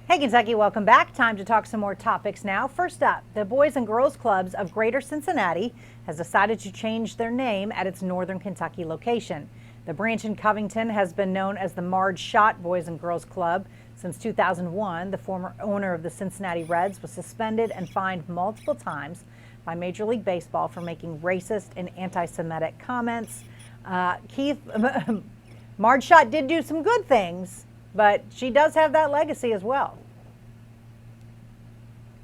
Hey Kentucky, welcome back. Time to talk some more topics now. First up, the Boys and Girls Clubs of Greater Cincinnati has decided to change their name at its Northern Kentucky location. The branch in Covington has been known as the Marge Schott Boys and Girls Club since 2001. The former owner of the Cincinnati Reds was suspended and fined multiple times by Major League Baseball for making racist and anti-Semitic comments. Keith, Marge Schott did do some good things, but she does have that legacy as well.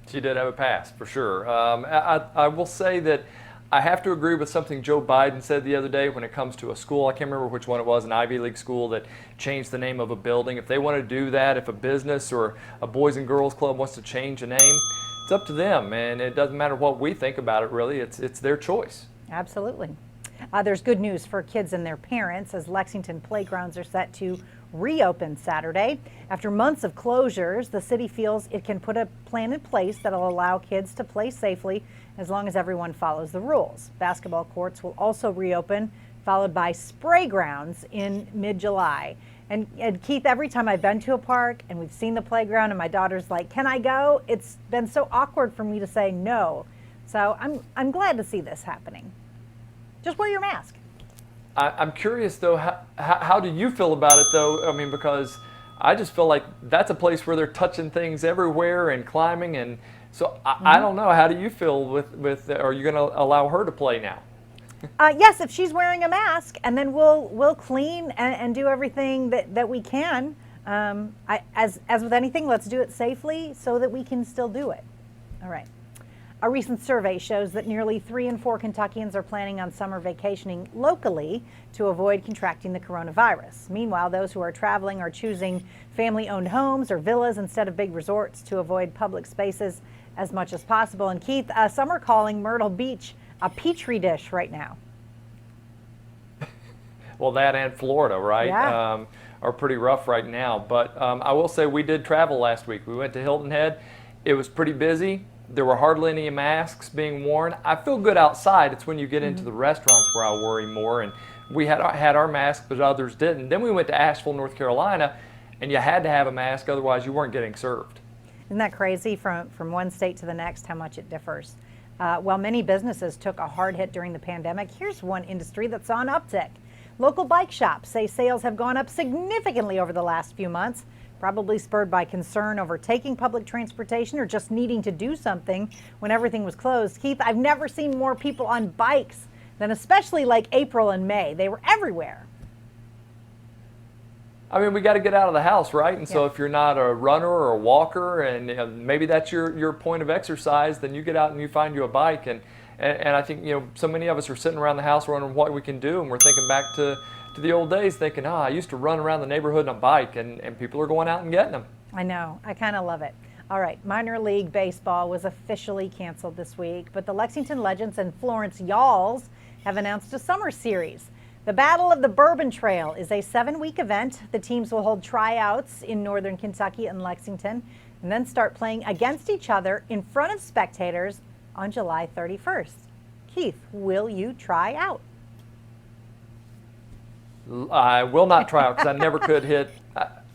She did have a past, for sure. I will say that I have to agree with something Joe Biden said the other day when it comes to a school. I can't remember which one it was, an Ivy League school that changed the name of a building. If they want to do that, if a business or a Boys and Girls Club wants to change a name, it's up to them, and it doesn't matter what we think about it, really. It's their choice. Absolutely. There's good news for kids and their parents as Lexington playgrounds are set to reopen Saturday. After months of closures, the city feels it can put a plan in place that'll allow kids to play safely as long as everyone follows the rules. Basketball courts will also reopen, followed by spray grounds in mid-July. And Keith, every time I've been to a park and we've seen the playground and my daughter's like, "Can I go?" It's been so awkward for me to say no. So I'm glad to see this happening. Just wear your mask. I'm curious, though, how do you feel about it, though? I mean, because I just feel like that's a place where they're touching things everywhere and climbing. And so I don't know. How do you feel with are you going to allow her to play now? Yes, if she's wearing a mask, and then we'll clean and do everything that we can. As with anything, let's do it safely so that we can still do it. All right. A recent survey shows that nearly 3 in 4 Kentuckians are planning on summer vacationing locally to avoid contracting the coronavirus. Meanwhile, those who are traveling are choosing family-owned homes or villas instead of big resorts to avoid public spaces as much as possible. And Keith, some are calling Myrtle Beach a petri dish right now. Well, that and Florida, right? Yeah. Are pretty rough right now. But I will say we did travel last week. We went to Hilton Head. It was pretty busy. There were hardly any masks being worn. I feel good outside. It's when you get into the restaurants where I worry more. And we had our mask, but others didn't. Then we went to Asheville, North Carolina, and you had to have a mask, otherwise you weren't getting served. Isn't that crazy from one state to the next, how much it differs? While many businesses took a hard hit during the pandemic, here's one industry that saw an uptick. Local bike shops say sales have gone up significantly over the last few months, probably spurred by concern over taking public transportation or just needing to do something when everything was closed. Keith, I've never seen more people on bikes than especially like April and May. They were everywhere. I mean, we got to get out of the house, right? And so if you're not a runner or a walker, and maybe that's your point of exercise, then you get out and you find you a bike. And I think, so many of us are sitting around the house wondering what we can do, and we're thinking back to the old days, thinking, I used to run around the neighborhood on a bike, and people are going out and getting them. I know. I kind of love it. All right. Minor League Baseball was officially canceled this week, but the Lexington Legends and Florence Y'alls have announced a summer series. The Battle of the Bourbon Trail is a 7-week event. The teams will hold tryouts in Northern Kentucky and Lexington, and then start playing against each other in front of spectators on July 31st. Keith, will you try out? I will not try out because I never could hit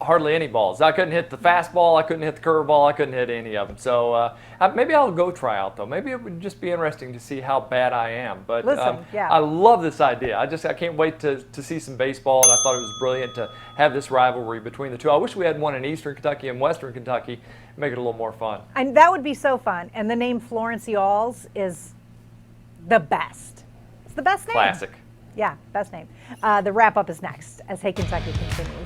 hardly any balls. I couldn't hit the fastball, I couldn't hit the curveball, I couldn't hit any of them. So maybe I'll go try out, though. Maybe it would just be interesting to see how bad I am. But Listen, I love this idea. I can't wait to see some baseball, and I thought it was brilliant to have this rivalry between the two. I wish we had one in Eastern Kentucky and Western Kentucky, make it a little more fun. And that would be so fun. And the name Florence Y'alls is the best. It's the best name. Classic. Yeah, best name. The wrap-up is next as Hey Kentucky continues.